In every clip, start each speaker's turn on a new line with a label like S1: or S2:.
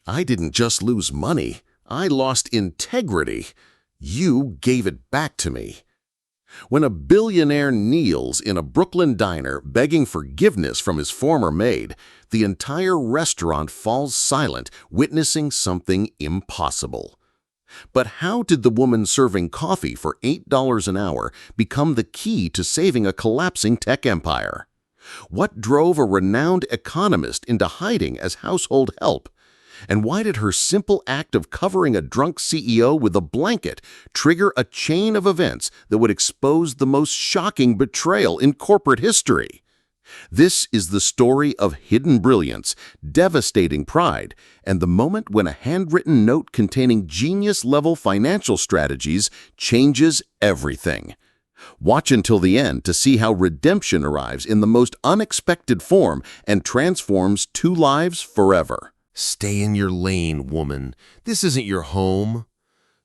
S1: I didn't just lose money. I lost integrity. You gave it back to me. When a billionaire kneels in a Brooklyn diner begging forgiveness from his former maid, the entire restaurant falls silent, witnessing something impossible. But how did the woman serving coffee for $8 an hour become the key to saving a collapsing tech empire? What drove a renowned economist into hiding as household help? And why did her simple act of covering a drunk CEO with a blanket trigger a chain of events that would expose the most shocking betrayal in corporate history? This is the story of hidden brilliance, devastating pride, and the moment when a handwritten note containing genius-level financial strategies changes everything. Watch until the end to see how redemption arrives in the most unexpected form and transforms two lives forever.
S2: Stay in your lane, woman. This isn't your home.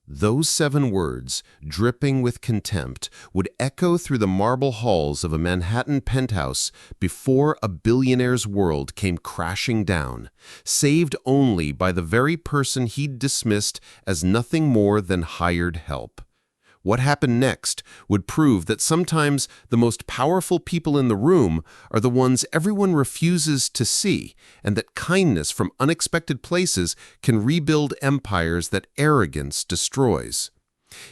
S2: Those 7 words, dripping with contempt, would echo through the marble halls of a Manhattan penthouse before a billionaire's world came crashing down, saved only by the very person he'd dismissed as nothing more than hired help. What happened next would prove that sometimes the most powerful people in the room are the ones everyone refuses to see, and that kindness from unexpected places can rebuild empires that arrogance destroys.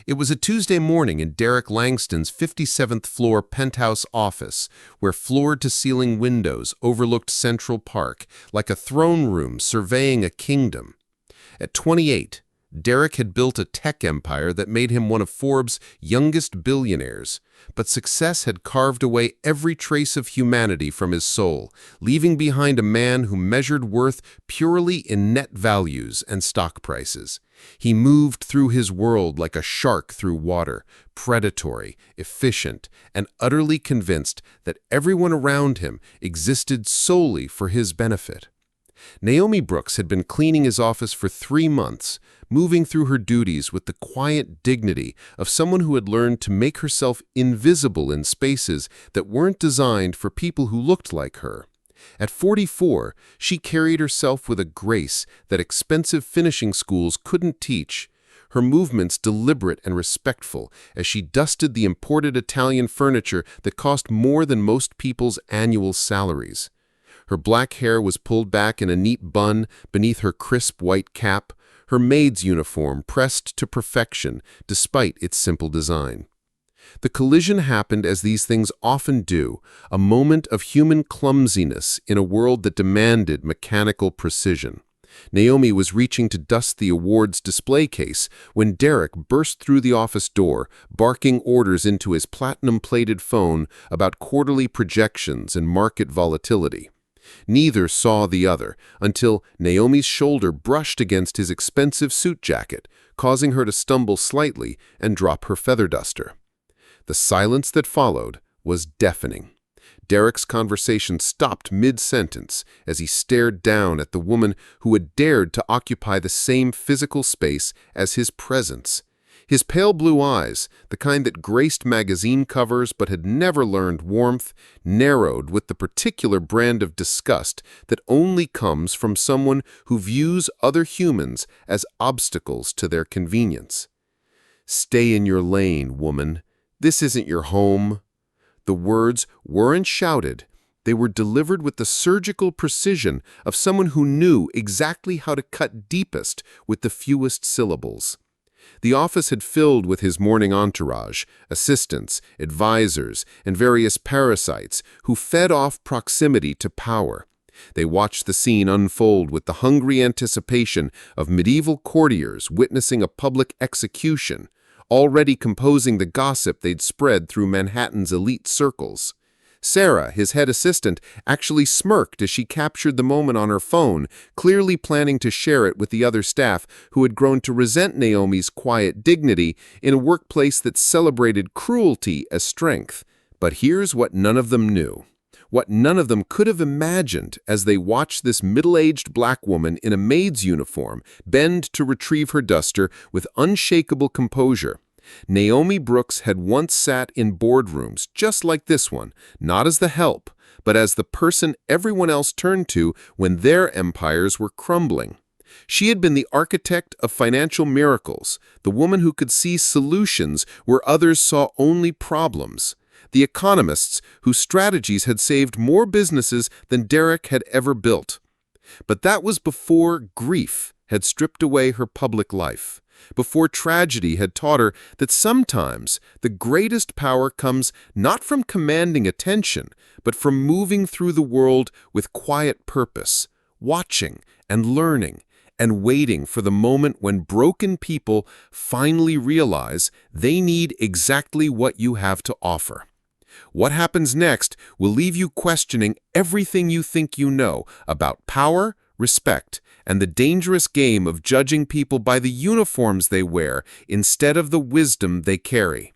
S2: It was a Tuesday morning in Derrick Langston's 57th floor penthouse office, where floor-to-ceiling windows overlooked Central Park, like a throne room surveying a kingdom. At 28, Derrick had built a tech empire that made him one of Forbes' youngest billionaires, but success had carved away every trace of humanity from his soul, leaving behind a man who measured worth purely in net values and stock prices. He moved through his world like a shark through water, predatory, efficient, and utterly convinced that everyone around him existed solely for his benefit. Naomi Brooks had been cleaning his office for 3 months, moving through her duties with the quiet dignity of someone who had learned to make herself invisible in spaces that weren't designed for people who looked like her. At 44, she carried herself with a grace that expensive finishing schools couldn't teach, her movements deliberate and respectful as she dusted the imported Italian furniture that cost more than most people's annual salaries. Her black hair was pulled back in a neat bun beneath her crisp white cap, her maid's uniform pressed to perfection despite its simple design. The collision happened as these things often do, a moment of human clumsiness in a world that demanded mechanical precision. Naomi was reaching to dust the awards display case when Derrick burst through the office door, barking orders into his platinum-plated phone about quarterly projections and market volatility. Neither saw the other until Naomi's shoulder brushed against his expensive suit jacket, causing her to stumble slightly and drop her feather duster. The silence that followed was deafening. Derrick's conversation stopped mid-sentence as he stared down at the woman who had dared to occupy the same physical space as his presence. His pale blue eyes, the kind that graced magazine covers but had never learned warmth, narrowed with the particular brand of disgust that only comes from someone who views other humans as obstacles to their convenience. "Stay in your lane, woman. This isn't your home." The words weren't shouted. They were delivered with the surgical precision of someone who knew exactly how to cut deepest with the fewest syllables. The office had filled with his morning entourage, assistants, advisors, and various parasites who fed off proximity to power. They watched the scene unfold with the hungry anticipation of medieval courtiers witnessing a public execution, already composing the gossip they'd spread through Manhattan's elite circles. Sarah, his head assistant, actually smirked as she captured the moment on her phone, clearly planning to share it with the other staff who had grown to resent Naomi's quiet dignity in a workplace that celebrated cruelty as strength. But here's what none of them knew. What none of them could have imagined as they watched this middle-aged black woman in a maid's uniform bend to retrieve her duster with unshakable composure. Naomi Brooks had once sat in boardrooms just like this one, not as the help, but as the person everyone else turned to when their empires were crumbling. She had been the architect of financial miracles, the woman who could see solutions where others saw only problems, the economists whose strategies had saved more businesses than Derrick had ever built. But that was before grief had stripped away her public life, before tragedy had taught her that sometimes the greatest power comes not from commanding attention, but from moving through the world with quiet purpose, watching and learning, and waiting for the moment when broken people finally realize they need exactly what you have to offer. What happens next will leave you questioning everything you think you know about power, respect, and the dangerous game of judging people by the uniforms they wear instead of the wisdom they carry.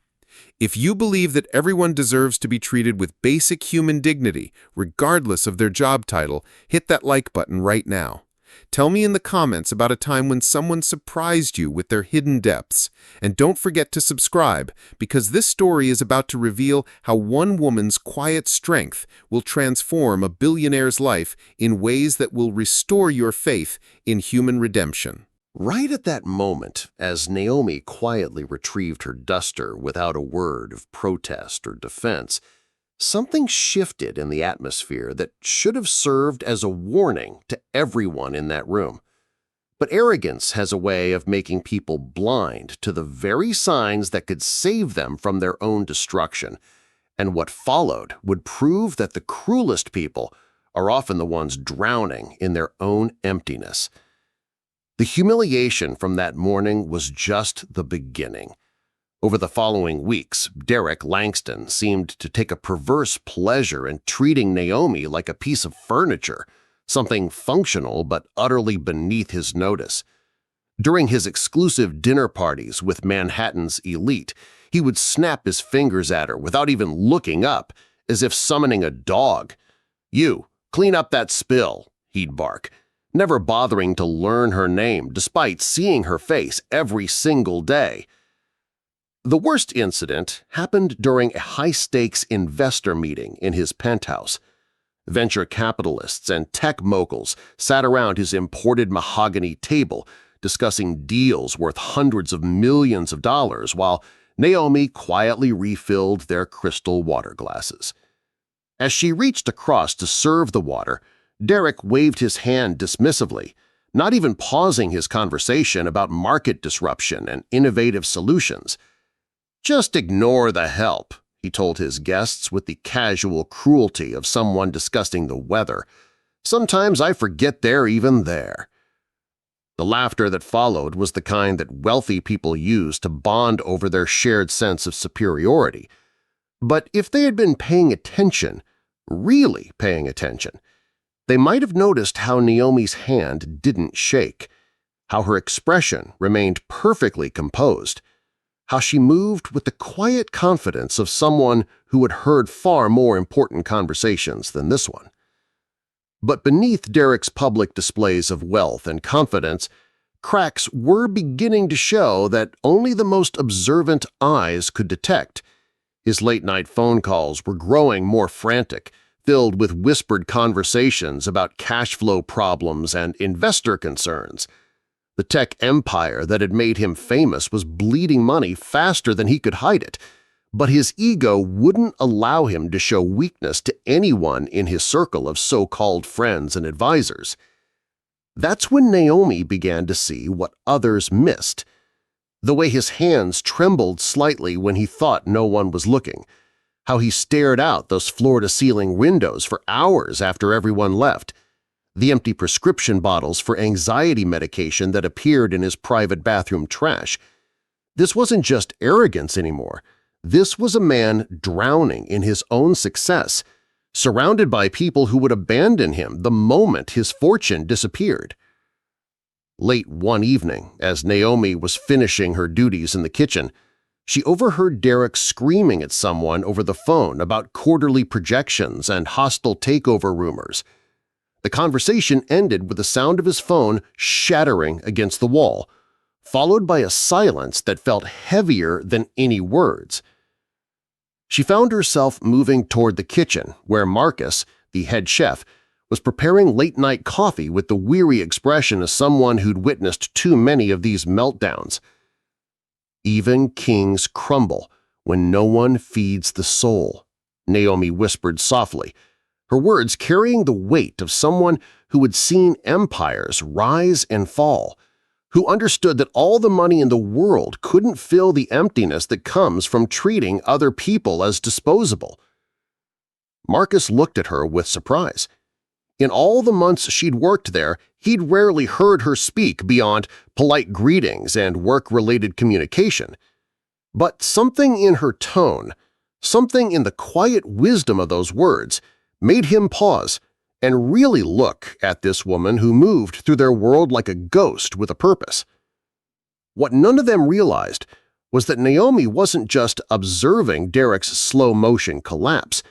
S2: If you believe that everyone deserves to be treated with basic human dignity, regardless of their job title, hit that like button right now. Tell me in the comments about a time when someone surprised you with their hidden depths. And don't forget to subscribe, because this story is about to reveal how one woman's quiet strength will transform a billionaire's life in ways that will restore your faith in human redemption.
S1: Right at that moment, as Naomi quietly retrieved her duster without a word of protest or defense, something shifted in the atmosphere that should have served as a warning to everyone in that room. But arrogance has a way of making people blind to the very signs that could save them from their own destruction, and what followed would prove that the cruelest people are often the ones drowning in their own emptiness. The humiliation from that morning was just the beginning. Over the following weeks, Derrick Langston seemed to take a perverse pleasure in treating Naomi like a piece of furniture, something functional but utterly beneath his notice. During his exclusive dinner parties with Manhattan's elite, he would snap his fingers at her without even looking up, as if summoning a dog. "You, clean up that spill," he'd bark, never bothering to learn her name despite seeing her face every single day. The worst incident happened during a high-stakes investor meeting in his penthouse. Venture capitalists and tech moguls sat around his imported mahogany table discussing deals worth hundreds of millions of dollars while Naomi quietly refilled their crystal water glasses. As she reached across to serve the water, Derrick waved his hand dismissively, not even pausing his conversation about market disruption and innovative solutions. "Just ignore the help," he told his guests with the casual cruelty of someone discussing the weather. "Sometimes I forget they're even there." The laughter that followed was the kind that wealthy people use to bond over their shared sense of superiority. But if they had been paying attention, really paying attention, they might have noticed how Naomi's hand didn't shake, how her expression remained perfectly composed, how she moved with the quiet confidence of someone who had heard far more important conversations than this one. But beneath Derrick's public displays of wealth and confidence, cracks were beginning to show that only the most observant eyes could detect. His late-night phone calls were growing more frantic, filled with whispered conversations about cash flow problems and investor concerns. The tech empire that had made him famous was bleeding money faster than he could hide it, but his ego wouldn't allow him to show weakness to anyone in his circle of so-called friends and advisors. That's when Naomi began to see what others missed. The way his hands trembled slightly when he thought no one was looking, how he stared out those floor-to-ceiling windows for hours after everyone left, the empty prescription bottles for anxiety medication that appeared in his private bathroom trash. This wasn't just arrogance anymore. This was a man drowning in his own success, surrounded by people who would abandon him the moment his fortune disappeared. Late one evening, as Naomi was finishing her duties in the kitchen, she overheard Derrick screaming at someone over the phone about quarterly projections and hostile takeover rumors. The conversation ended with the sound of his phone shattering against the wall, followed by a silence that felt heavier than any words. She found herself moving toward the kitchen where Marcus, the head chef,
S3: was preparing late-night coffee with the weary expression of someone who'd witnessed too many of these meltdowns. "Even kings crumble when no one feeds the soul," Naomi whispered softly, her words carrying the weight of someone who had seen empires rise and fall, who understood that all the money in the world couldn't fill the emptiness that comes from treating other people as disposable. Marcus looked at her with surprise. In all the months she'd worked there, he'd rarely heard her speak beyond polite greetings and work-related communication. But something in her tone, something in the quiet wisdom of those words, made him pause and really look at this woman who moved through their world like a ghost with a purpose. What none of them realized was that Naomi wasn't just observing Derrick's slow-motion collapse.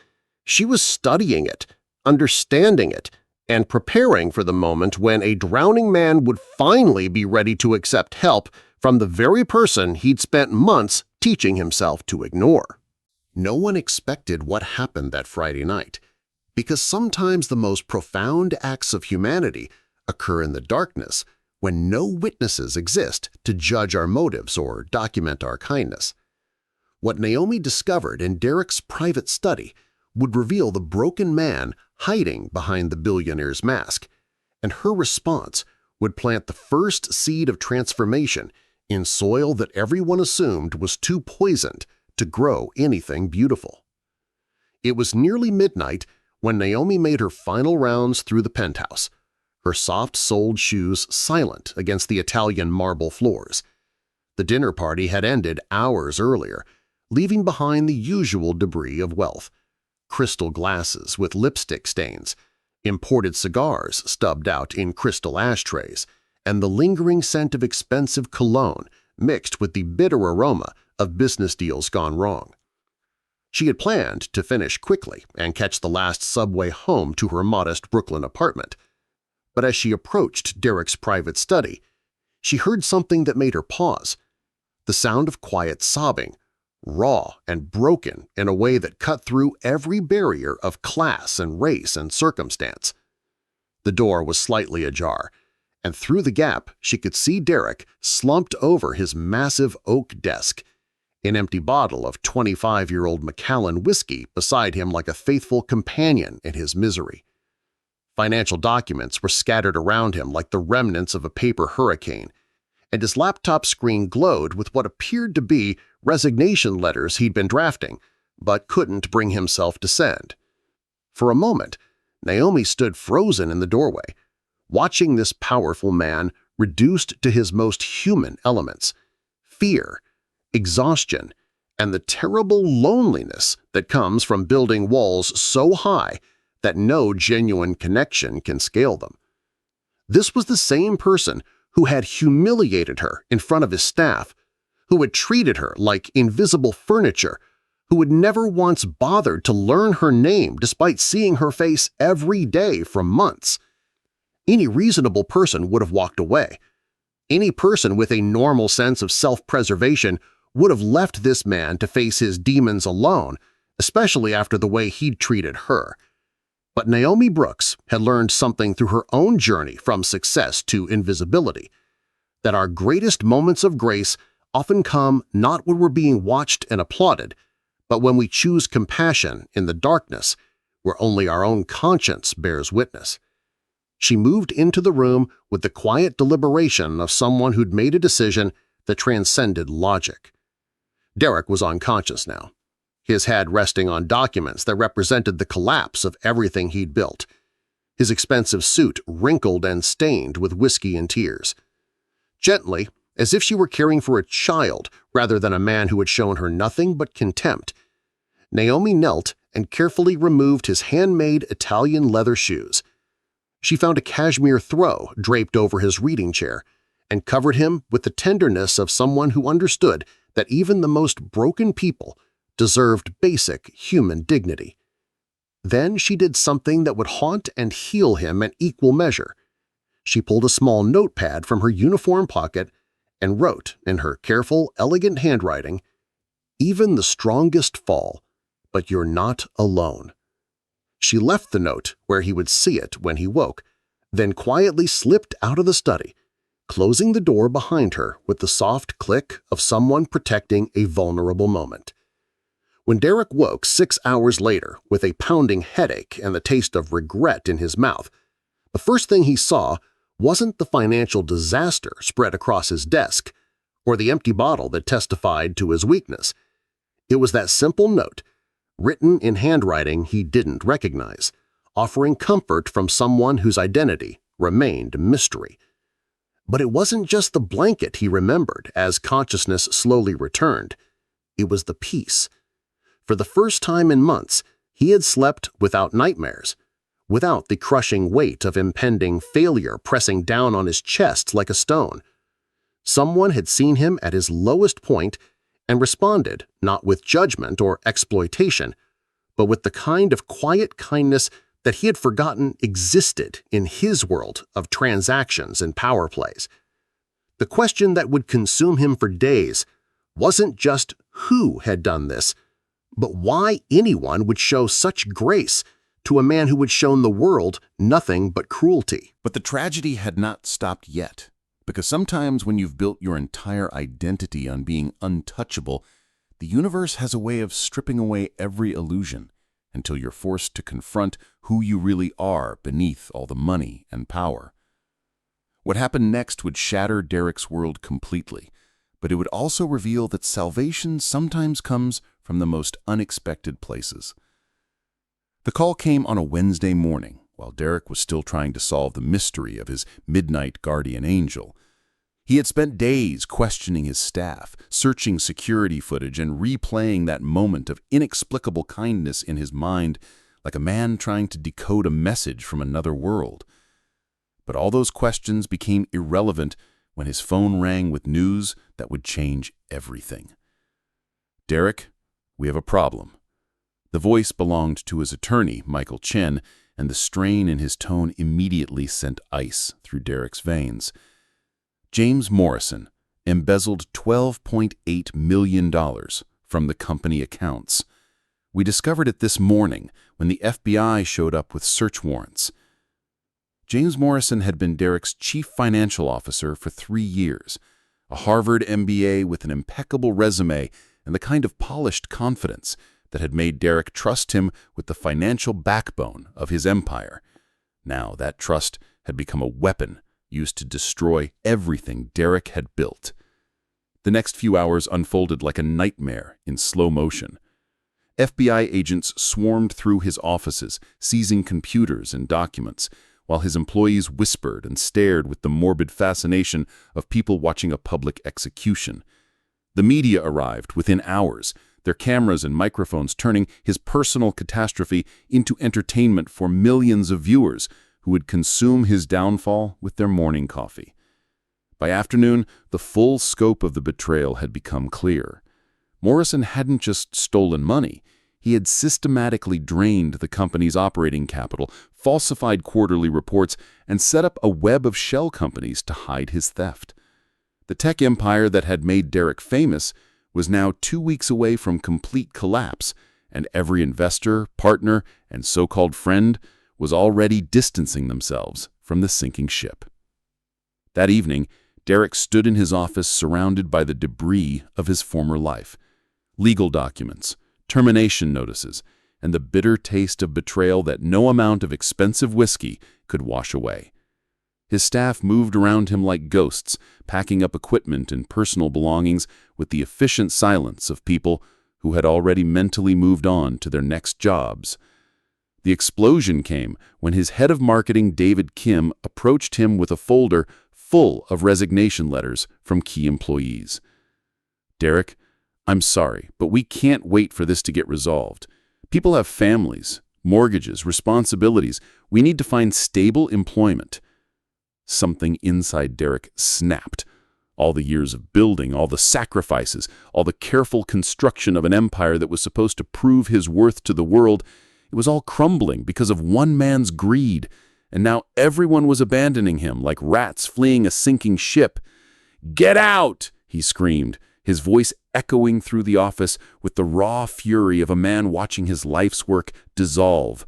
S3: She was studying it, understanding it, and preparing for the moment when a drowning man would finally be ready to accept help from the very person he'd spent months teaching himself to ignore. No one expected what happened that Friday night, because sometimes the most profound acts of humanity occur in the darkness when no witnesses exist to judge our motives or document our kindness. What Naomi discovered in Derrick's private study would reveal the broken man hiding behind the billionaire's mask, and her response would plant the first seed of transformation in soil that everyone assumed was too poisoned to grow anything beautiful. It was nearly midnight when Naomi made her final rounds through the penthouse, her soft-soled shoes silent against the Italian marble floors. The dinner party had ended hours earlier, leaving behind the usual debris of wealth: crystal glasses with lipstick stains, imported cigars stubbed out in crystal ashtrays, and the lingering scent of expensive cologne mixed with the bitter aroma of business deals gone wrong. She had planned to finish quickly and catch the last subway home to her modest Brooklyn apartment. But as she approached Derrick's private study, she heard something that made her pause: the sound of quiet sobbing, raw and broken in a way that cut through every barrier of class and race and circumstance. The door was slightly ajar, and through the gap she could see Derrick slumped over his massive oak desk, an empty bottle of 25-year-old Macallan whiskey beside him like a faithful companion in his misery. Financial documents were scattered around him like the remnants of a paper hurricane, and his laptop screen glowed with what appeared to be resignation letters he'd been drafting, but couldn't bring himself to send. For a moment, Naomi stood frozen in the doorway, watching this powerful man reduced to his most human elements: fear, exhaustion, and the terrible loneliness that comes from building walls so high that no genuine connection can scale them. This was the same person who had humiliated her in front of his staff, who had treated her like invisible furniture, who had never once bothered to learn her name despite seeing her face every day for months. Any reasonable person would have walked away. Any person with a normal sense of self-preservation would have left this man to face his demons alone, especially after the way he'd treated her. But Naomi Brooks had learned something through her own journey from success to invisibility: that our greatest moments of grace often come not when we're being watched and applauded, but when we choose compassion in the darkness where only our own conscience bears witness. She moved into the room with the quiet deliberation of someone who'd made a decision that transcended logic. Derrick was unconscious now, his head resting on documents that represented the collapse of everything he'd built, his expensive suit wrinkled and stained with whiskey and tears. Gently, as if she were caring for a child rather than a man who had shown her nothing but contempt, Naomi knelt and carefully removed his handmade Italian leather shoes. She found a cashmere throw draped over his reading chair and covered him with the tenderness of someone who understood that even the most broken people deserved basic human dignity. Then she did something that would haunt and heal him in equal measure. She pulled a small notepad from her uniform pocket and wrote in her careful, elegant handwriting, "Even the strongest fall, but you're not alone." She left the note where he would see it when he woke, then quietly slipped out of the study, closing the door behind her with the soft click of someone protecting a vulnerable moment. When Derrick woke 6 hours later with a pounding headache and the taste of regret in his mouth, the first thing he saw wasn't the financial disaster spread across his desk or the empty bottle that testified to his weakness. It was that simple note, written in handwriting he didn't recognize, offering comfort from someone whose identity remained a mystery. But it wasn't just the blanket he remembered as consciousness slowly returned. It was the peace. For the first time in months, he had slept without nightmares, without the crushing weight of impending failure pressing down on his chest like a stone. Someone had seen him at his lowest point and responded not with judgment or exploitation, but with the kind of quiet kindness that he had forgotten existed in his world of transactions and power plays. The question that would consume him for days wasn't just who had done this, but why anyone would show such grace to a man who had shown the world nothing but cruelty.
S1: But the tragedy had not stopped yet, because sometimes when you've built your entire identity on being untouchable, the universe has a way of stripping away every illusion until you're forced to confront who you really are beneath all the money and power. What happened next would shatter Derrick's world completely, but it would also reveal that salvation sometimes comes from the most unexpected places. The call came on a Wednesday morning, while Derrick was still trying to solve the mystery of his midnight guardian angel. He had spent days questioning his staff, searching security footage, and replaying that moment of inexplicable kindness in his mind like a man trying to decode a message from another world. But all those questions became irrelevant when his phone rang with news that would change everything. "Derrick, we have a problem." The voice belonged to his attorney, Michael Chen, and the strain in his tone immediately sent ice through Derrick's veins. James Morrison embezzled $12.8 million from the company accounts. We discovered it this morning when the FBI showed up with search warrants. James Morrison had been Derrick's chief financial officer for 3 years, a Harvard MBA with an impeccable resume and the kind of polished confidence that had made Derrick trust him with the financial backbone of his empire. Now that trust had become a weapon used to destroy everything Derrick had built. The next few hours unfolded like a nightmare in slow motion. FBI agents swarmed through his offices, seizing computers and documents, while his employees whispered and stared with the morbid fascination of people watching a public execution. The media arrived within hours, their cameras and microphones turning his personal catastrophe into entertainment for millions of viewers who would consume his downfall with their morning coffee. By afternoon, the full scope of the betrayal had become clear. Morrison hadn't just stolen money. He had systematically drained the company's operating capital, falsified quarterly reports, and set up a web of shell companies to hide his theft. The tech empire that had made Derrick famous was now 2 weeks away from complete collapse, and every investor, partner, and so-called friend was already distancing themselves from the sinking ship. That evening, Derrick stood in his office surrounded by the debris of his former life. Legal documents, termination notices, and the bitter taste of betrayal that no amount of expensive whiskey could wash away. His staff moved around him like ghosts, packing up equipment and personal belongings with the efficient silence of people who had already mentally moved on to their next jobs. The explosion came when his head of marketing, David Kim, approached him with a folder full of resignation letters from key employees. "Derrick, I'm sorry, but we can't wait for this to get resolved. People have families, mortgages, responsibilities. We need to find stable employment." Something inside Derrick snapped. All the years of building, all the sacrifices, all the careful construction of an empire that was supposed to prove his worth to the world, it was all crumbling because of one man's greed, and now everyone was abandoning him like rats fleeing a sinking ship. "Get out!" he screamed, his voice echoing through the office with the raw fury of a man watching his life's work dissolve.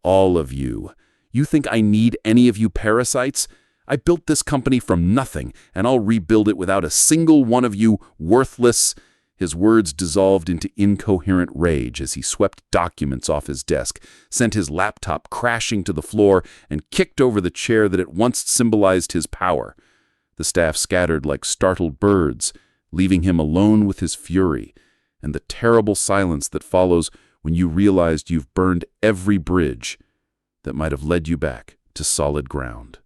S4: All of you. You think I need any of you parasites? I built this company from nothing, and I'll rebuild it without a single one of you worthless—" His words dissolved into incoherent rage as he swept documents off his desk, sent his laptop crashing to the floor, and kicked over the chair that at once symbolized his power. The staff scattered like startled birds, leaving him alone with his fury, and the terrible silence that follows when you realized you've burned every bridge that might have led you back to solid ground.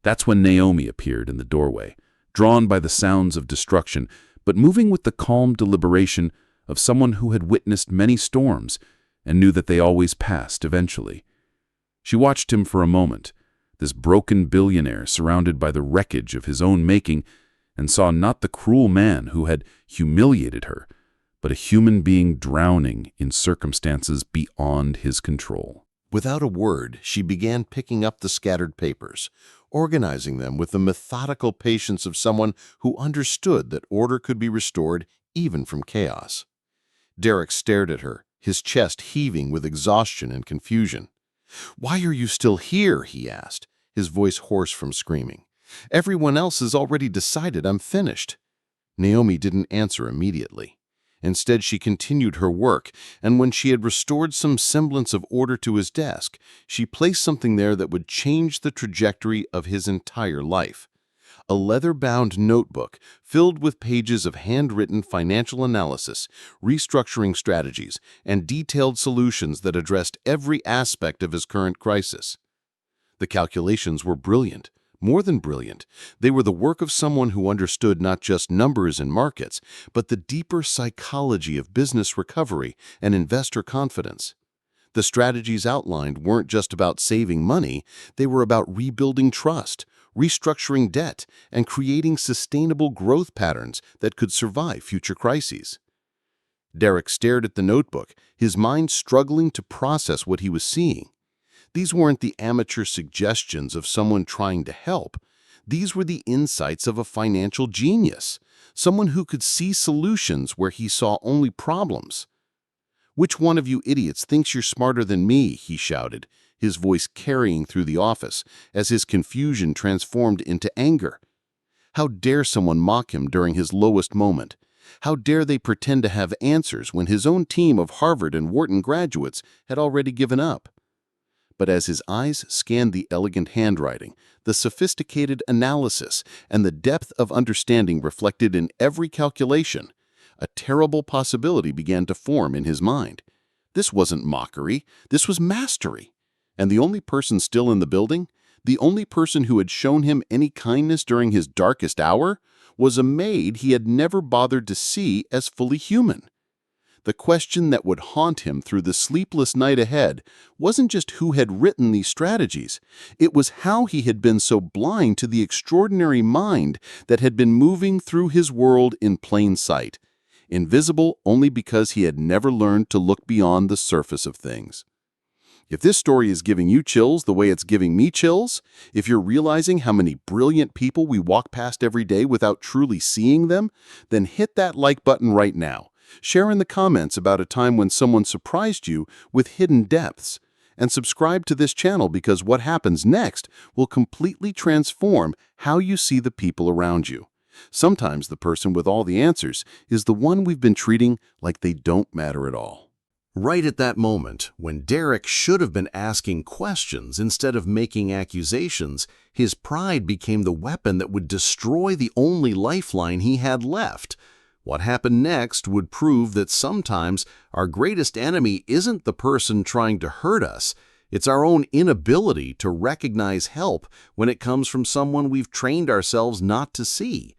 S4: That's when Naomi appeared in the doorway, drawn by the sounds of destruction, but moving with the calm deliberation of someone who had witnessed many storms and knew that they always passed eventually. She watched him for a moment, this broken billionaire surrounded by the wreckage of his own making, and saw not the cruel man who had humiliated her, but a human being drowning in circumstances beyond his control.
S2: Without a word, she began picking up the scattered papers, organizing them with the methodical patience of someone who understood that order could be restored even from chaos. Derrick stared at her, his chest heaving with exhaustion and confusion. "Why are you still here?" he asked, his voice hoarse from screaming. "Everyone else has already decided I'm finished." Naomi didn't answer immediately. Instead, she continued her work, and when she had restored some semblance of order to his desk, she placed something there that would change the trajectory of his entire life. A leather-bound notebook filled with pages of handwritten financial analysis, restructuring strategies, and detailed solutions that addressed every aspect of his current crisis. The calculations were brilliant. More than brilliant, they were the work of someone who understood not just numbers and markets, but the deeper psychology of business recovery and investor confidence. The strategies outlined weren't just about saving money, they were about rebuilding trust, restructuring debt, and creating sustainable growth patterns that could survive future crises. Derrick stared at the notebook, his mind struggling to process what he was seeing. These weren't the amateur suggestions of someone trying to help. These were the insights of a financial genius, someone who could see solutions where he saw only problems. "Which one of you idiots thinks you're smarter than me?" he shouted, his voice carrying through the office as his confusion transformed into anger. How dare someone mock him during his lowest moment? How dare they pretend to have answers when his own team of Harvard and Wharton graduates had already given up? But as his eyes scanned the elegant handwriting, the sophisticated analysis, and the depth of understanding reflected in every calculation, a terrible possibility began to form in his mind. This wasn't mockery, this was mastery. And the only person still in the building, the only person who had shown him any kindness during his darkest hour, was a maid he had never bothered to see as fully human. The question that would haunt him through the sleepless night ahead wasn't just who had written these strategies. It was how he had been so blind to the extraordinary mind that had been moving through his world in plain sight, invisible only because he had never learned to look beyond the surface of things. If this story is giving you chills the way it's giving me chills, if you're realizing how many brilliant people we walk past every day without truly seeing them, then hit that like button right now. Share in the comments about a time when someone surprised you with hidden depths. And subscribe to this channel because what happens next will completely transform how you see the people around you. Sometimes the person with all the answers is the one we've been treating like they don't matter at all.
S3: Right at that moment, when Derrick should have been asking questions instead of making accusations, his pride became the weapon that would destroy the only lifeline he had left. What happened next would prove that sometimes our greatest enemy isn't the person trying to hurt us. It's our own inability to recognize help when it comes from someone we've trained ourselves not to see.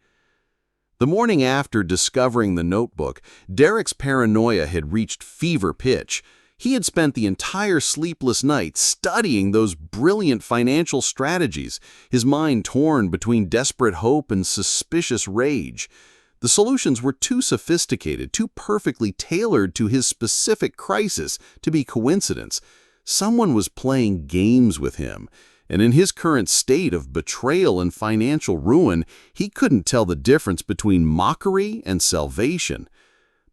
S3: The morning after discovering the notebook, Derrick's paranoia had reached fever pitch. He had spent the entire sleepless night studying those brilliant financial strategies, his mind torn between desperate hope and suspicious rage. The solutions were too sophisticated, too perfectly tailored to his specific crisis to be coincidence. Someone was playing games with him, and in his current state of betrayal and financial ruin, he couldn't tell the difference between mockery and salvation.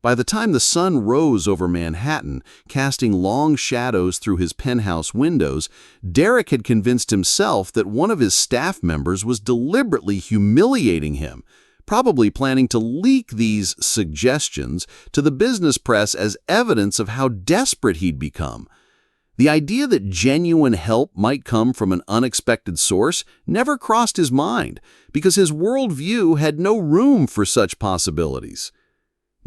S1: By the time the sun rose over Manhattan, casting long shadows through his penthouse windows, Derrick had convinced himself that one of his staff members was deliberately humiliating him, probably planning to leak these suggestions to the business press as evidence of how desperate he'd become. The idea that genuine help might come from an unexpected source never crossed his mind, because his worldview had no room for such possibilities.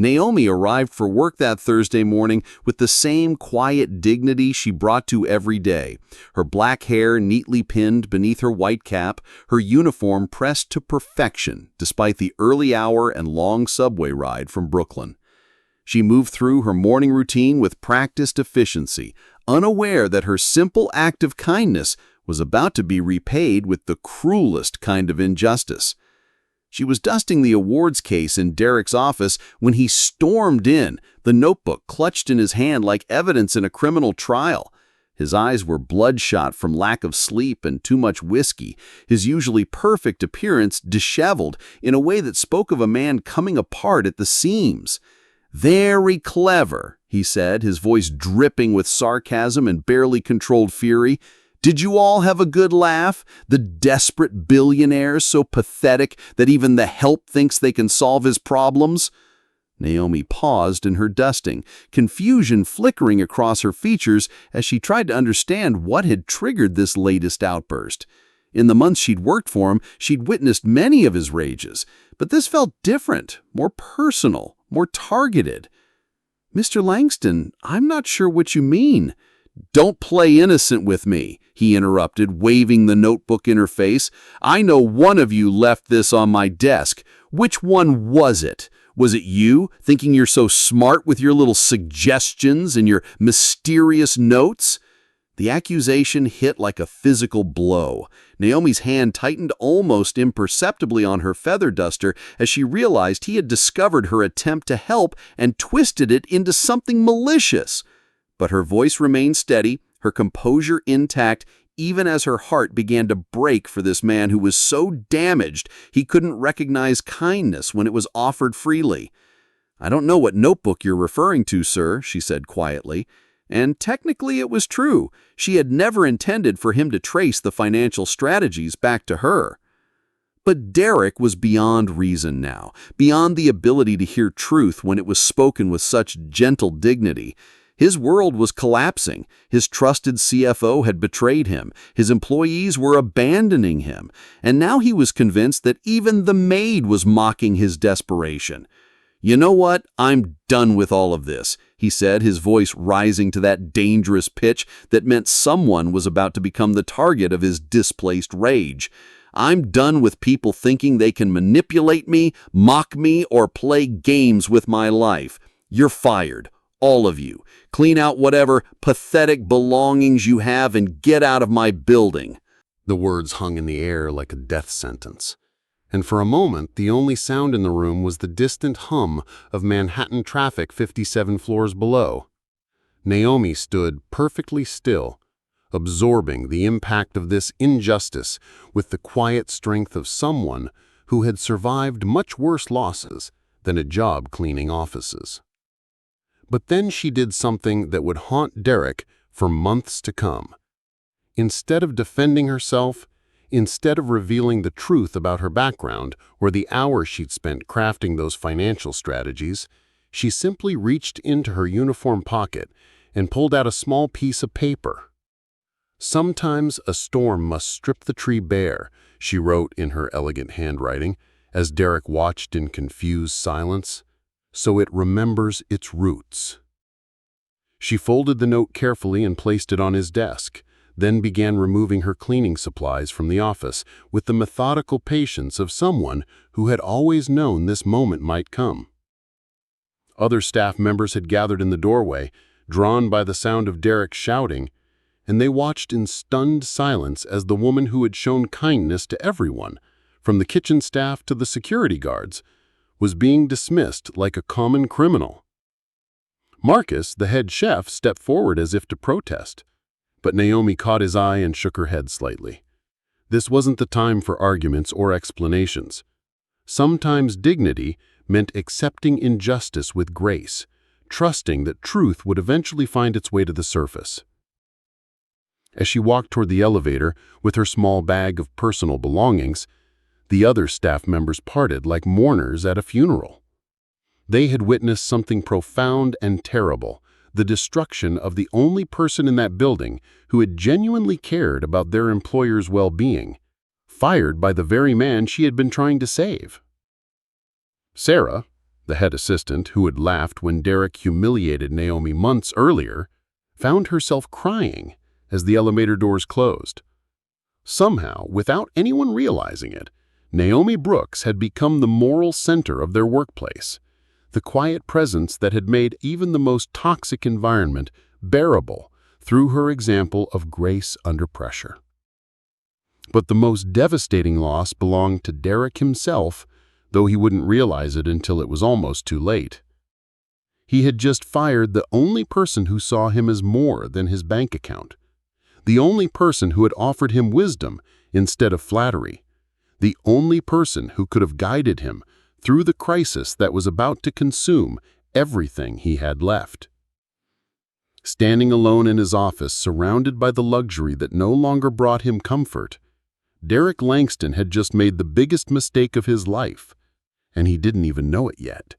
S1: Naomi arrived for work that Thursday morning with the same quiet dignity she brought to every day, her black hair neatly pinned beneath her white cap, her uniform pressed to perfection despite the early hour and long subway ride from Brooklyn. She moved through her morning routine with practiced efficiency, unaware that her simple act of kindness was about to be repaid with the cruelest kind of injustice. She was dusting the awards case in Derrick's office when he stormed in, the notebook clutched in his hand like evidence in a criminal trial. His eyes were bloodshot from lack of sleep and too much whiskey, his usually perfect appearance disheveled in a way that spoke of a man coming apart at the seams. "Very clever," he said, his voice dripping with sarcasm and barely controlled fury. "Did you all have a good laugh? The desperate billionaires so pathetic that even the help thinks they can solve his problems?" Naomi paused in her dusting, confusion flickering across her features as she tried to understand what had triggered this latest outburst. In the months she'd worked for him, she'd witnessed many of his rages, but this felt different, more personal, more targeted. "Mr. Langston, I'm not sure what you mean." "Don't play innocent with me," he interrupted, waving the notebook in her face. "I know one of you left this on my desk. Which one was it? Was it you, thinking you're so smart with your little suggestions and your mysterious notes?" The accusation hit like a physical blow. Naomi's hand tightened almost imperceptibly on her feather duster as she realized he had discovered her attempt to help and twisted it into something malicious. But her voice remained steady, her composure intact, even as her heart began to break for this man who was so damaged he couldn't recognize kindness when it was offered freely. "I don't know what notebook you're referring to, sir," she said quietly. And technically it was true. She had never intended for him to trace the financial strategies back to her. But Derrick was beyond reason now, beyond the ability to hear truth when it was spoken with such gentle dignity. His world was collapsing. His trusted CFO had betrayed him. His employees were abandoning him. And now he was convinced that even the maid was mocking his desperation. "You know what? I'm done with all of this," he said, his voice rising to that dangerous pitch that meant someone was about to become the target of his displaced rage. "I'm done with people thinking they can manipulate me, mock me, or play games with my life. You're fired, all of you. Clean out whatever pathetic belongings you have and get out of my building."
S3: The words hung in the air like a death sentence. And for a moment, the only sound in the room was the distant hum of Manhattan traffic 57 floors below. Naomi stood perfectly still, absorbing the impact of this injustice with the quiet strength of someone who had survived much worse losses than a job cleaning offices. But then she did something that would haunt Derrick for months to come. Instead of defending herself, instead of revealing the truth about her background or the hours she'd spent crafting those financial strategies, she simply reached into her uniform pocket and pulled out a small piece of paper. "Sometimes a storm must strip the tree bare," she wrote in her elegant handwriting, as Derrick watched in confused silence, "so it remembers its roots." She folded the note carefully and placed it on his desk, then began removing her cleaning supplies from the office with the methodical patience of someone who had always known this moment might come. Other staff members had gathered in the doorway, drawn by the sound of Derrick shouting, and they watched in stunned silence as the woman who had shown kindness to everyone, from the kitchen staff to the security guards, was being dismissed like a common criminal. Marcus, the head chef, stepped forward as if to protest, but Naomi caught his eye and shook her head slightly. This wasn't the time for arguments or explanations. Sometimes dignity meant accepting injustice with grace, trusting that truth would eventually find its way to the surface. As she walked toward the elevator with her small bag of personal belongings, the other staff members parted like mourners at a funeral. They had witnessed something profound and terrible, the destruction of the only person in that building who had genuinely cared about their employer's well-being, fired by the very man she had been trying to save. Sarah, the head assistant who had laughed when Derrick humiliated Naomi months earlier, found herself crying as the elevator doors closed. Somehow, without anyone realizing it, Naomi Brooks had become the moral center of their workplace, the quiet presence that had made even the most toxic environment bearable through her example of grace under pressure. But the most devastating loss belonged to Derrick himself, though he wouldn't realize it until it was almost too late. He had just fired the only person who saw him as more than his bank account, the only person who had offered him wisdom instead of flattery, the only person who could have guided him through the crisis that was about to consume everything he had left. Standing alone in his office, surrounded by the luxury that no longer brought him comfort, Derrick Langston had just made the biggest mistake of his life, and he didn't even know it yet.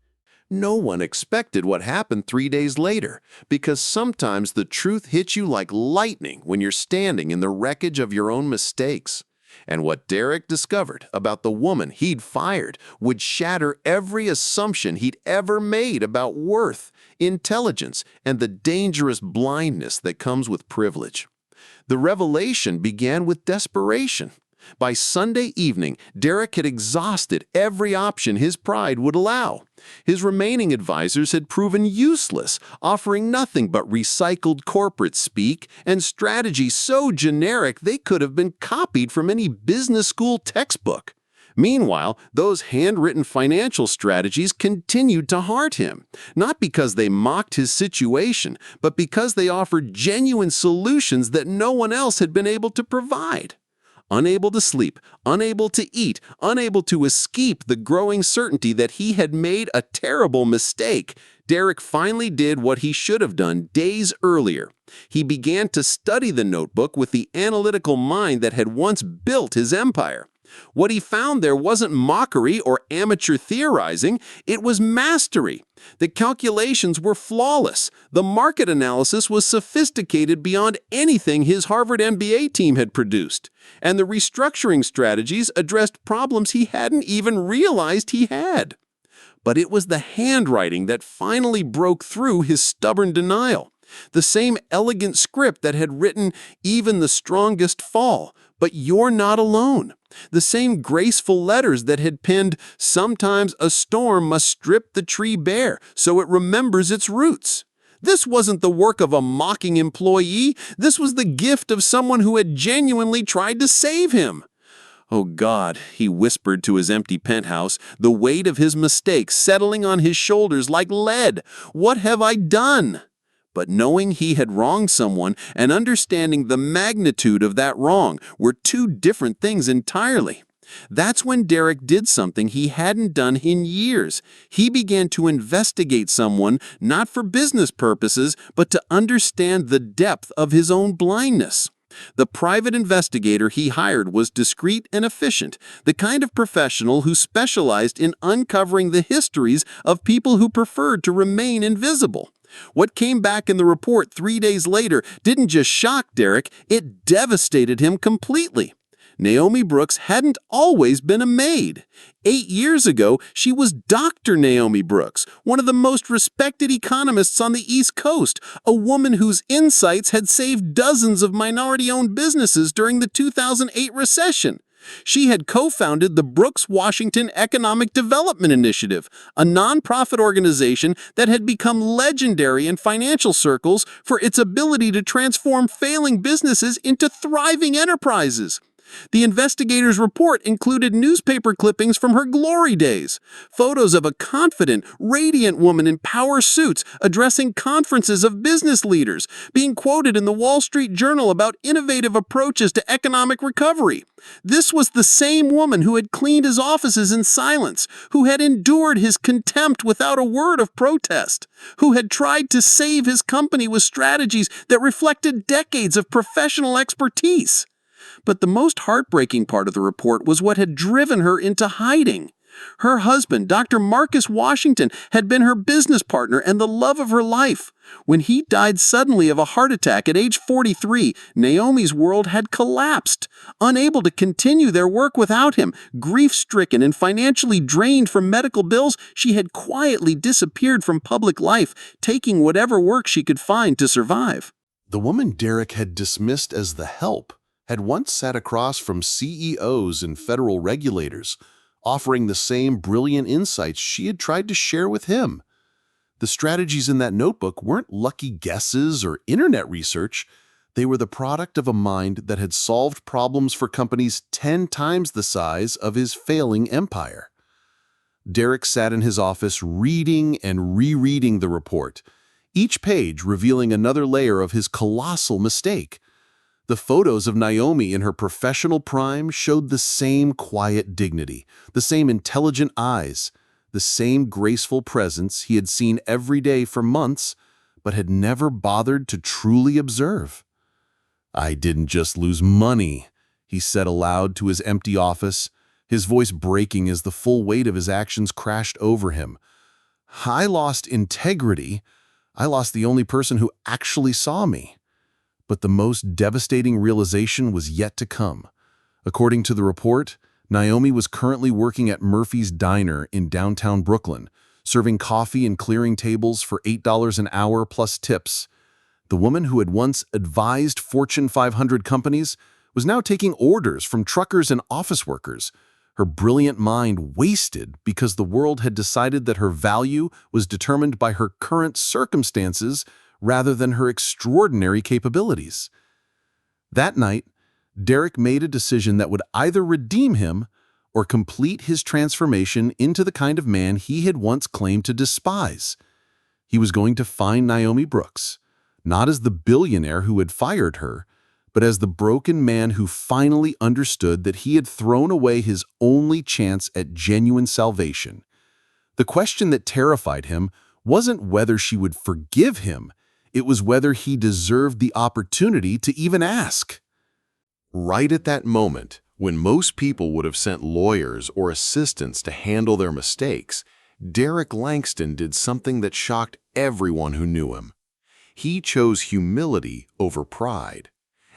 S2: No one expected what happened 3 days later, because sometimes the truth hits you like lightning when you're standing in the wreckage of your own mistakes. And what Derrick discovered about the woman he'd fired would shatter every assumption he'd ever made about worth, intelligence, and the dangerous blindness that comes with privilege. The revelation began with desperation. By Sunday evening, Derrick had exhausted every option his pride would allow. His remaining advisors had proven useless, offering nothing but recycled corporate speak and strategy so generic they could have been copied from any business school textbook. Meanwhile, those handwritten financial strategies continued to haunt him, not because they mocked his situation, but because they offered genuine solutions that no one else had been able to provide. Unable to sleep, unable to eat, unable to escape the growing certainty that he had made a terrible mistake, Derrick finally did what he should have done days earlier. He began to study the notebook with the analytical mind that had once built his empire. What he found there wasn't mockery or amateur theorizing, it was mastery. The calculations were flawless. The market analysis was sophisticated beyond anything his Harvard MBA team had produced. And the restructuring strategies addressed problems he hadn't even realized he had. But it was the handwriting that finally broke through his stubborn denial. The same elegant script that had written, "Even the strongest fall, but you're not alone." The same graceful letters that had penned, "Sometimes a storm must strip the tree bare so it remembers its roots." This wasn't the work of a mocking employee. This was the gift of someone who had genuinely tried to save him. "Oh God," he whispered to his empty penthouse, the weight of his mistakes settling on his shoulders like lead. "What have I done?" But knowing he had wronged someone and understanding the magnitude of that wrong were two different things entirely. That's when Derrick did something he hadn't done in years. He began to investigate someone not for business purposes, but to understand the depth of his own blindness. The private investigator he hired was discreet and efficient, the kind of professional who specialized in uncovering the histories of people who preferred to remain invisible. What came back in the report 3 days later didn't just shock Derrick, it devastated him completely. Naomi Brooks hadn't always been a maid. 8 years ago, she was Dr. Naomi Brooks, one of the most respected economists on the East Coast, a woman whose insights had saved dozens of minority-owned businesses during the 2008 recession. She had co-founded the Brooks Washington Economic Development Initiative, a nonprofit organization that had become legendary in financial circles for its ability to transform failing businesses into thriving enterprises.
S5: The investigator's report included newspaper clippings from her glory days, photos of a confident, radiant woman in power suits addressing conferences of business leaders, being quoted in the Wall Street Journal about innovative approaches to economic recovery. This was the same woman who had cleaned his offices in silence, who had endured his contempt without a word of protest, who had tried to save his company with strategies that reflected decades of professional expertise. But the most heartbreaking part of the report was what had driven her into hiding. Her husband, Dr. Marcus Washington, had been her business partner and the love of her life. When he died suddenly of a heart attack at age 43, Naomi's world had collapsed. Unable to continue their work without him, grief-stricken and financially drained from medical bills, she had quietly disappeared from public life, taking whatever work she could find to survive.
S3: The woman Derrick had dismissed as the help had once sat across from CEOs and federal regulators, offering the same brilliant insights she had tried to share with him. The strategies in that notebook weren't lucky guesses or internet research. They were the product of a mind that had solved problems for companies 10 times the size of his failing empire. Derrick sat in his office reading and rereading the report, each page revealing another layer of his colossal mistake. The photos of Naomi in her professional prime showed the same quiet dignity, the same intelligent eyes, the same graceful presence he had seen every day for months, but had never bothered to truly observe. "I didn't just lose money," he said aloud to his empty office, his voice breaking as the full weight of his actions crashed over him. "I lost integrity. I lost the only person who actually saw me." But the most devastating realization was yet to come. According to the report, Naomi was currently working at Murphy's Diner in downtown Brooklyn, serving coffee and clearing tables for $8 an hour plus tips. The woman who had once advised Fortune 500 companies was now taking orders from truckers and office workers, her brilliant mind wasted because the world had decided that her value was determined by her current circumstances rather than her extraordinary capabilities. That night, Derrick made a decision that would either redeem him or complete his transformation into the kind of man he had once claimed to despise. He was going to find Naomi Brooks, not as the billionaire who had fired her, but as the broken man who finally understood that he had thrown away his only chance at genuine salvation. The question that terrified him wasn't whether she would forgive him, it was whether he deserved the opportunity to even ask.
S1: Right at that moment, when most people would have sent lawyers or assistants to handle their mistakes, Derrick Langston did something that shocked everyone who knew him. He chose humility over pride.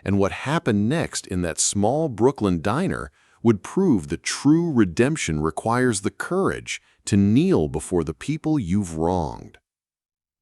S1: And what happened next in that small Brooklyn diner would prove that true redemption requires the courage to kneel before the people you've wronged.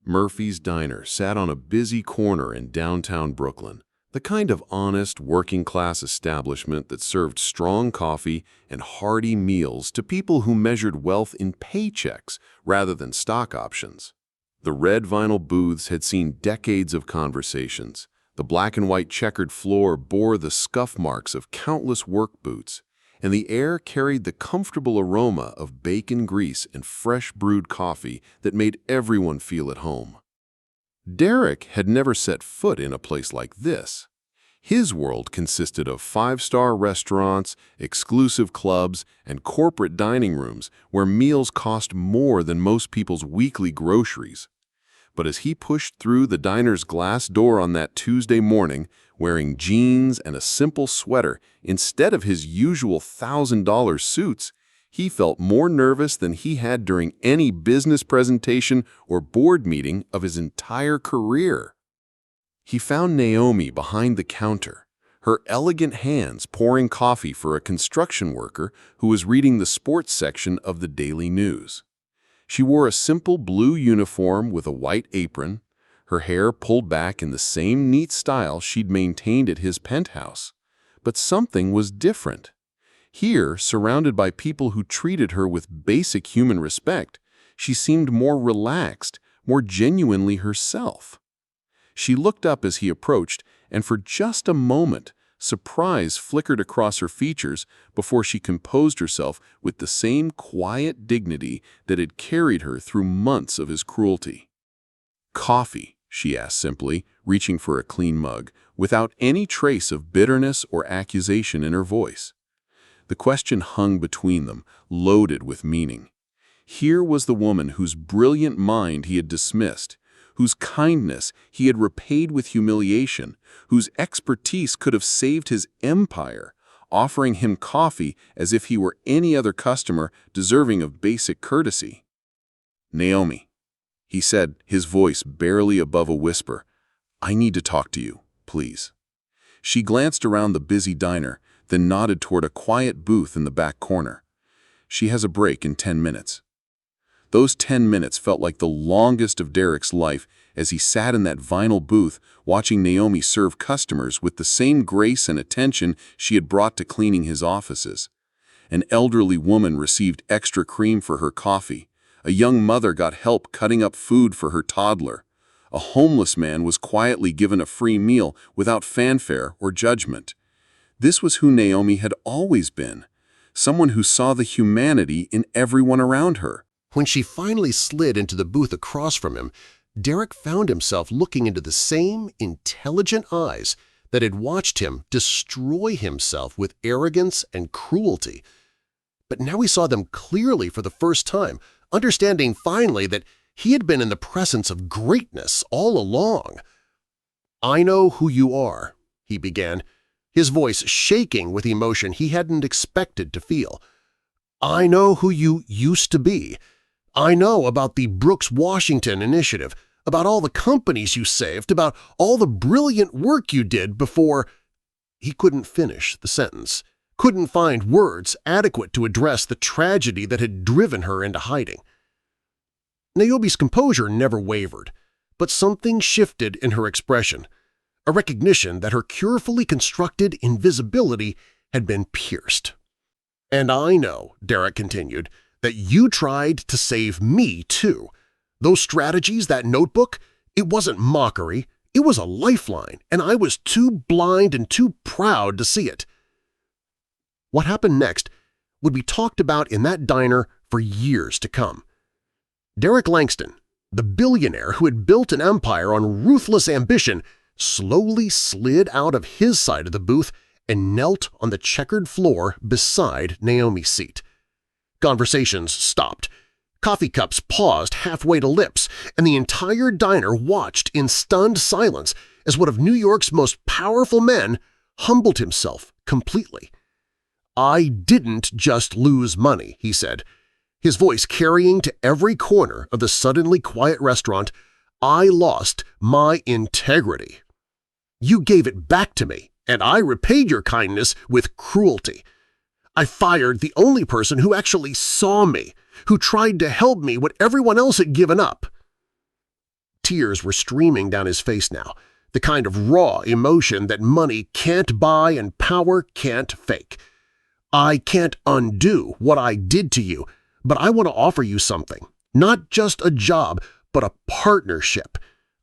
S1: Murphy's Diner sat on a busy corner in downtown Brooklyn, the kind of honest, working-class establishment that served strong coffee and hearty meals to people who measured wealth in paychecks rather than stock options. The red vinyl booths had seen decades of conversations. The black and white checkered floor bore the scuff marks of countless work boots, and the air carried the comfortable aroma of bacon grease and fresh brewed coffee that made everyone feel at home. Derrick had never set foot in a place like this. His world consisted of five-star restaurants, exclusive clubs, and corporate dining rooms where meals cost more than most people's weekly groceries. But as he pushed through the diner's glass door on that Tuesday morning, wearing jeans and a simple sweater instead of his usual $1,000 suits, he felt more nervous than he had during any business presentation or board meeting of his entire career. He found Naomi behind the counter, her elegant hands pouring coffee for a construction worker who was reading the sports section of the Daily News. She wore a simple blue uniform with a white apron, her hair pulled back in the same neat style she'd maintained at his penthouse. But something was different. Here, surrounded by people who treated her with basic human respect, she seemed more relaxed, more genuinely herself. She looked up as he approached, and for just a moment,
S5: Surprise flickered across her features before she composed herself with the same quiet dignity that had carried her through months of his cruelty. "Coffee?" she asked simply, reaching for a clean mug, without any trace of bitterness or accusation in her voice. The question hung between them, loaded with meaning. Here was the woman whose brilliant mind he had dismissed, whose kindness he had repaid with humiliation, whose expertise could have saved his empire, offering him coffee as if he were any other customer deserving of basic courtesy. "Naomi," he said, his voice barely above a whisper, "I need to talk to you, please." She glanced around the busy diner, then nodded toward a quiet booth in the back corner. "She has a break in 10 minutes. Those 10 minutes felt like the longest of Derrick's life as he sat in that vinyl booth watching Naomi serve customers with the same grace and attention she had brought to cleaning his offices. An elderly woman received extra cream for her coffee. A young mother got help cutting up food for her toddler. A homeless man was quietly given a free meal without fanfare or judgment. This was who Naomi had always been, someone who saw the humanity in everyone around her.
S3: When she finally slid into the booth across from him, Derrick found himself looking into the same intelligent eyes that had watched him destroy himself with arrogance and cruelty. But now he saw them clearly for the first time, understanding finally that he had been in the presence of greatness all along. "I know who you are," he began, his voice shaking with emotion he hadn't expected to feel. "I know who you used to be. I know about the Brooks Washington initiative, about all the companies you saved, about all the brilliant work you did before—" He couldn't finish the sentence, couldn't find words adequate to address the tragedy that had driven her into hiding. Naomi's composure never wavered, but something shifted in her expression, a recognition that her carefully constructed invisibility had been pierced. "And I know," Derrick continued, "that you tried to save me, too. Those strategies, that notebook, it wasn't mockery, it was a lifeline, and I was too blind and too proud to see it." What happened next would be talked about in that diner for years to come. Derrick Langston, the billionaire who had built an empire on ruthless ambition, slowly slid out of his side of the booth and knelt on the checkered floor beside Naomi's seat. Conversations stopped. Coffee cups paused halfway to lips, and the entire diner watched in stunned silence as one of New York's most powerful men humbled himself completely. "I didn't just lose money," he said, his voice carrying to every corner of the suddenly quiet restaurant. "I lost my integrity. You gave it back to me, and I repaid your kindness with cruelty. I fired the only person who actually saw me, who tried to help me when everyone else had given up." Tears were streaming down his face now, the kind of raw emotion that money can't buy and power can't fake. "I can't undo what I did to you, but I want to offer you something. Not just a job, but a partnership.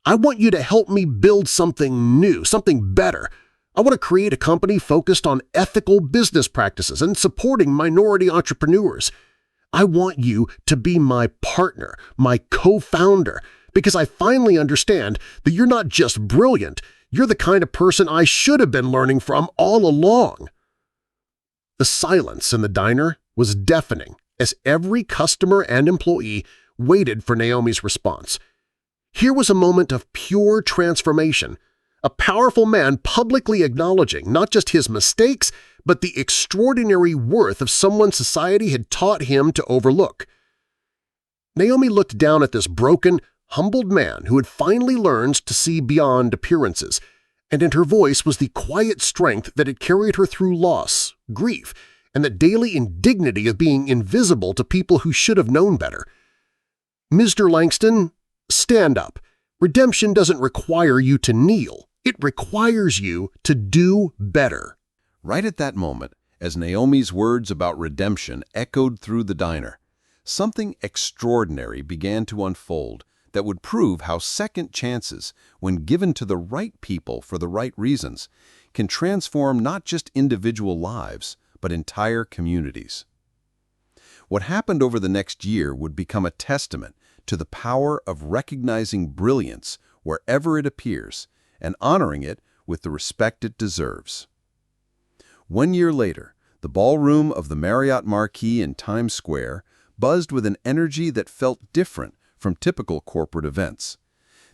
S3: I want you to help me build something new, something better. I want to create a company focused on ethical business practices and supporting minority entrepreneurs. I want you to be my partner, my co-founder, because I finally understand that you're not just brilliant, you're the kind of person I should have been learning from all along." The silence in the diner was deafening as every customer and employee waited for Naomi's response. Here was a moment of pure transformation, a powerful man publicly acknowledging not just his mistakes, but the extraordinary worth of someone society had taught him to overlook. Naomi looked down at this broken, humbled man who had finally learned to see beyond appearances, and in her voice was the quiet strength that had carried her through loss, grief, and the daily indignity of being invisible to people who should have known better. "Mr. Langston, stand up. Redemption doesn't require you to kneel. It requires you to do better."
S2: Right at that moment, as Naomi's words about redemption echoed through the diner, something extraordinary began to unfold that would prove how second chances, when given to the right people for the right reasons,
S6: can transform not just individual lives, but entire communities. What happened over the next year would become a testament to the power of recognizing brilliance wherever it appears and honoring it with the respect it deserves. 1 year later, the ballroom of the Marriott Marquis in Times Square buzzed with an energy that felt different from typical corporate events.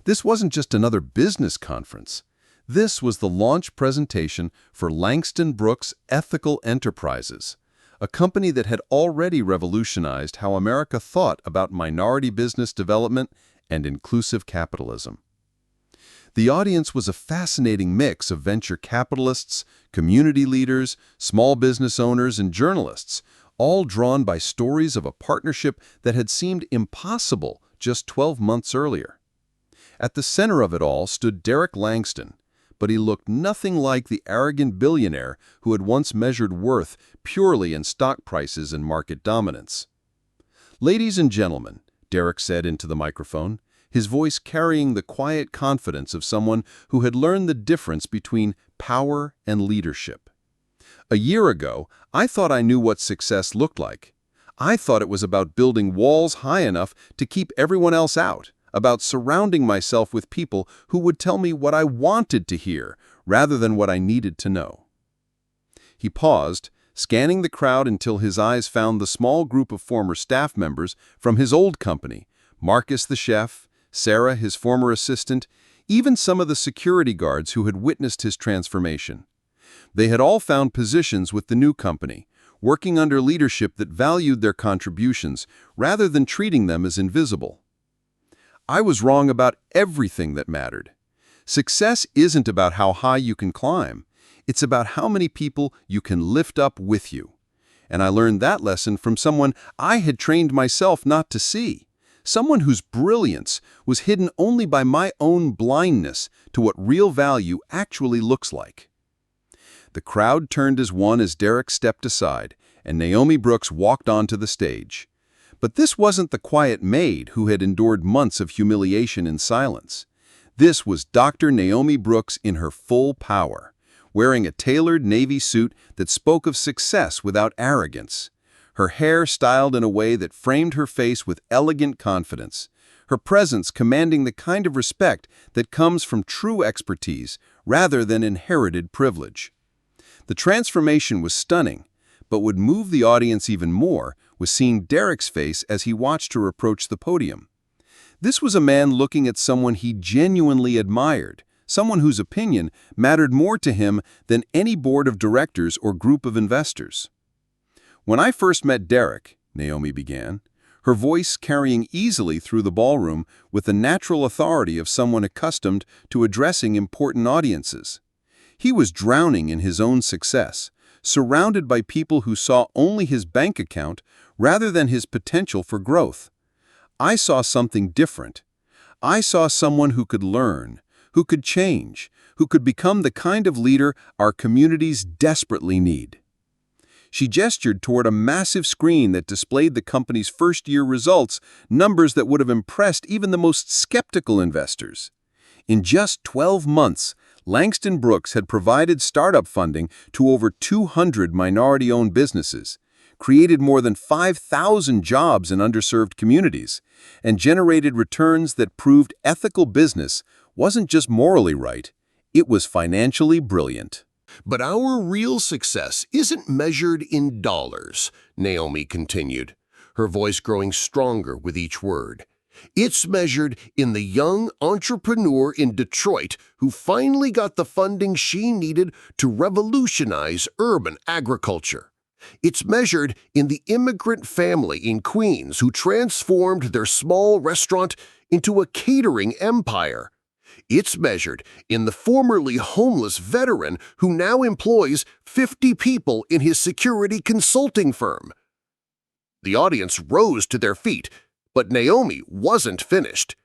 S6: This wasn't just another business conference. This was the launch presentation for Langston Brooks Ethical Enterprises, a company that had already revolutionized how America thought about minority business development and inclusive capitalism. The audience was a fascinating mix of venture capitalists, community leaders, small business owners, and journalists, all drawn by stories of a partnership that had seemed impossible just 12 months earlier. At the center of it all stood Derrick Langston, but he looked nothing like the arrogant billionaire who had once measured worth purely in stock prices and market dominance. "Ladies and gentlemen," Derrick said into the microphone, his voice carrying the quiet confidence of someone who had learned the difference between power and leadership. "A year ago, I thought I knew what success looked like. I thought it was about building walls high enough to keep everyone else out, about surrounding myself with people who would tell me what I wanted to hear rather than what I needed to know." He paused, scanning the crowd until his eyes found the small group of former staff members from his old company, Marcus the chef, Sarah, his former assistant, even some of the security guards who had witnessed his transformation. They had all found positions with the new company, working under leadership that valued their contributions rather than treating them as invisible. "I was wrong about everything that mattered. Success isn't about how high you can climb. It's about how many people you can lift up with you. And I learned that lesson from someone I had trained myself not to see. Someone whose brilliance was hidden only by my own blindness to what real value actually looks like." The crowd turned as one as Derrick stepped aside, and Naomi Brooks walked onto the stage. But this wasn't the quiet maid who had endured months of humiliation in silence. This was Dr. Naomi Brooks in her full power, wearing a tailored navy suit that spoke of success without arrogance. Her hair styled in a way that framed her face with elegant confidence, her presence commanding the kind of respect that comes from true expertise rather than inherited privilege. The transformation was stunning, but what would move the audience even more was seeing Derrick's face as he watched her approach the podium. This was a man looking at someone he genuinely admired, someone whose opinion mattered more to him than any board of directors or group of investors. "When I first met Derrick," Naomi began, her voice carrying easily through the ballroom with the natural authority of someone accustomed to addressing important audiences. He was drowning in his own success, surrounded by people who saw only his bank account rather than his potential for growth. "I saw something different. I saw someone who could learn, who could change, who could become the kind of leader our communities desperately need." She gestured toward a massive screen that displayed the company's first-year results, numbers that would have impressed even the most skeptical investors. In just 12 months, Langston Brooks had provided startup funding to over 200 minority-owned businesses, created more than 5,000 jobs in underserved communities, and generated returns that proved ethical business wasn't just morally right, it was financially brilliant.
S3: "But our real success isn't measured in dollars," Naomi continued, her voice growing stronger with each word. "It's measured in the young entrepreneur in Detroit who finally got the funding she needed to revolutionize urban agriculture. It's measured in the immigrant family in Queens who transformed their small restaurant into a catering empire. It's measured in the formerly homeless veteran who now employs 50 people in his security consulting firm." The audience rose to their feet, but Naomi wasn't finished.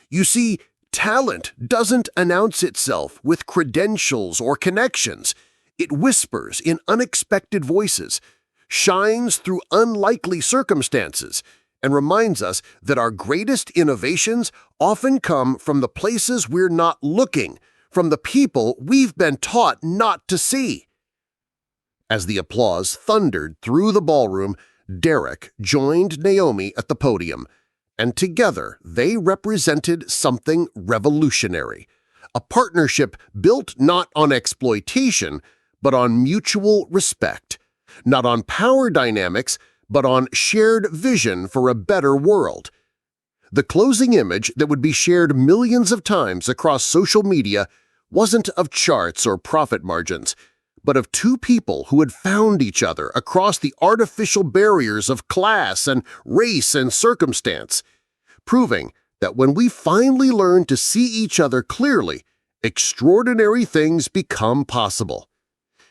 S3: "You see, talent doesn't announce itself with credentials or connections. It whispers in unexpected voices, shines through unlikely circumstances, and reminds us that our greatest innovations often come from the places we're not looking, from the people we've been taught not to see." As the applause thundered through the ballroom, Derrick joined Naomi at the podium, and together they represented something revolutionary, a partnership built not on exploitation but on mutual respect, not on power dynamics but on shared vision for a better world. The closing image that would be shared millions of times across social media wasn't of charts or profit margins, but of two people who had found each other across the artificial barriers of class and race and circumstance, proving that when we finally learn to see each other clearly, extraordinary things become possible.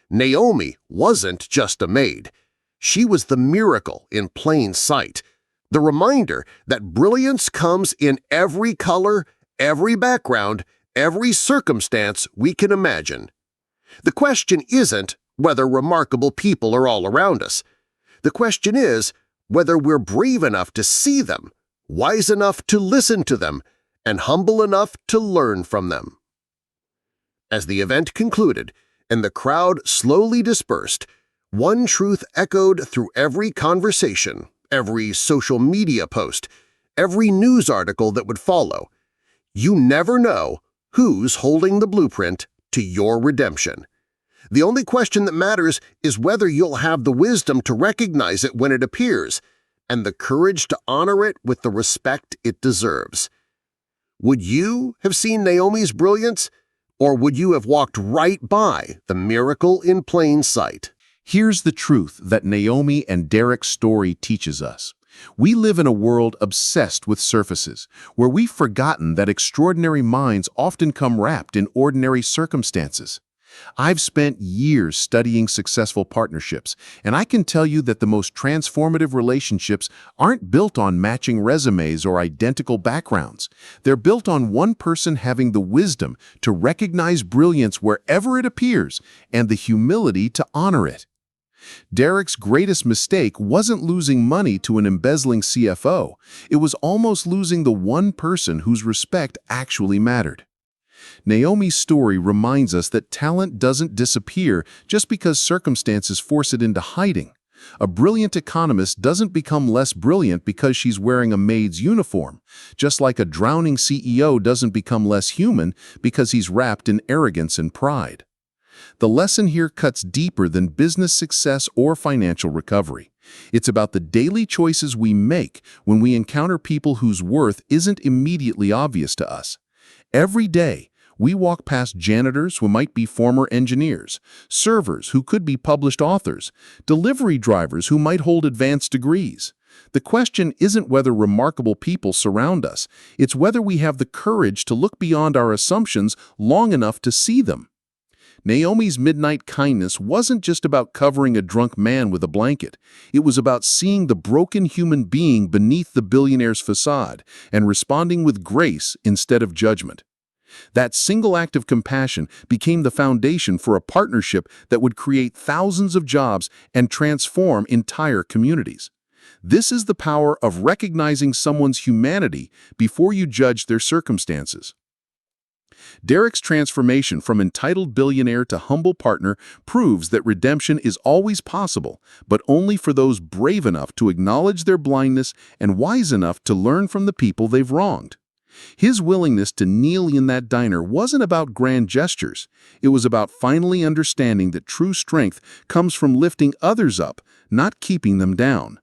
S3: Naomi wasn't just a maid. She was the miracle in plain sight, the reminder that brilliance comes in every color, every background, every circumstance we can imagine. The question isn't whether remarkable people are all around us. The question is whether we're brave enough to see them, wise enough to listen to them, and humble enough to learn from them. As the event concluded and the crowd slowly dispersed, one truth echoed through every conversation, every social media post, every news article that would follow. You never know who's holding the blueprint to your redemption. The only question that matters is whether you'll have the wisdom to recognize it when it appears, and the courage to honor it with the respect it deserves. Would you have seen Naomi's brilliance, or would you have walked right by the miracle in plain sight?
S6: Here's the truth that Naomi and Derrick's story teaches us. We live in a world obsessed with surfaces, where we've forgotten that extraordinary minds often come wrapped in ordinary circumstances. I've spent years studying successful partnerships, and I can tell you that the most transformative relationships aren't built on matching resumes or identical backgrounds. They're built on one person having the wisdom to recognize brilliance wherever it appears and the humility to honor it. Derrick's greatest mistake wasn't losing money to an embezzling CFO. It was almost losing the one person whose respect actually mattered. Naomi's story reminds us that talent doesn't disappear just because circumstances force it into hiding. A brilliant economist doesn't become less brilliant because she's wearing a maid's uniform, just like a drowning CEO doesn't become less human because he's wrapped in arrogance and pride. The lesson here cuts deeper than business success or financial recovery. It's about the daily choices we make when we encounter people whose worth isn't immediately obvious to us. Every day, we walk past janitors who might be former engineers, servers who could be published authors, delivery drivers who might hold advanced degrees. The question isn't whether remarkable people surround us, it's whether we have the courage to look beyond our assumptions long enough to see them. Naomi's midnight kindness wasn't just about covering a drunk man with a blanket. It was about seeing the broken human being beneath the billionaire's facade and responding with grace instead of judgment. That single act of compassion became the foundation for a partnership that would create thousands of jobs and transform entire communities. This is the power of recognizing someone's humanity before you judge their circumstances. Derrick's transformation from entitled billionaire to humble partner proves that redemption is always possible, but only for those brave enough to acknowledge their blindness and wise enough to learn from the people they've wronged. His willingness to kneel in that diner wasn't about grand gestures. It was about finally understanding that true strength comes from lifting others up, not keeping them down.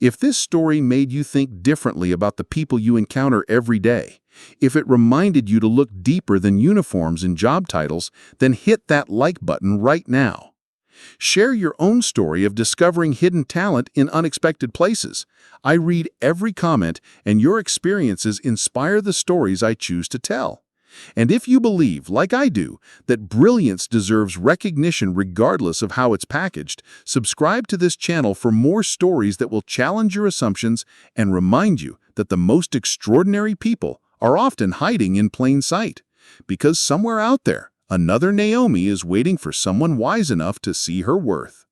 S6: If this story made you think differently about the people you encounter every day, if it reminded you to look deeper than uniforms and job titles, then hit that like button right now. Share your own story of discovering hidden talent in unexpected places. I read every comment, and your experiences inspire the stories I choose to tell. And if you believe, like I do, that brilliance deserves recognition regardless of how it's packaged, subscribe to this channel for more stories that will challenge your assumptions and remind you that the most extraordinary people are often hiding in plain sight. Because somewhere out there, another Naomi is waiting for someone wise enough to see her worth.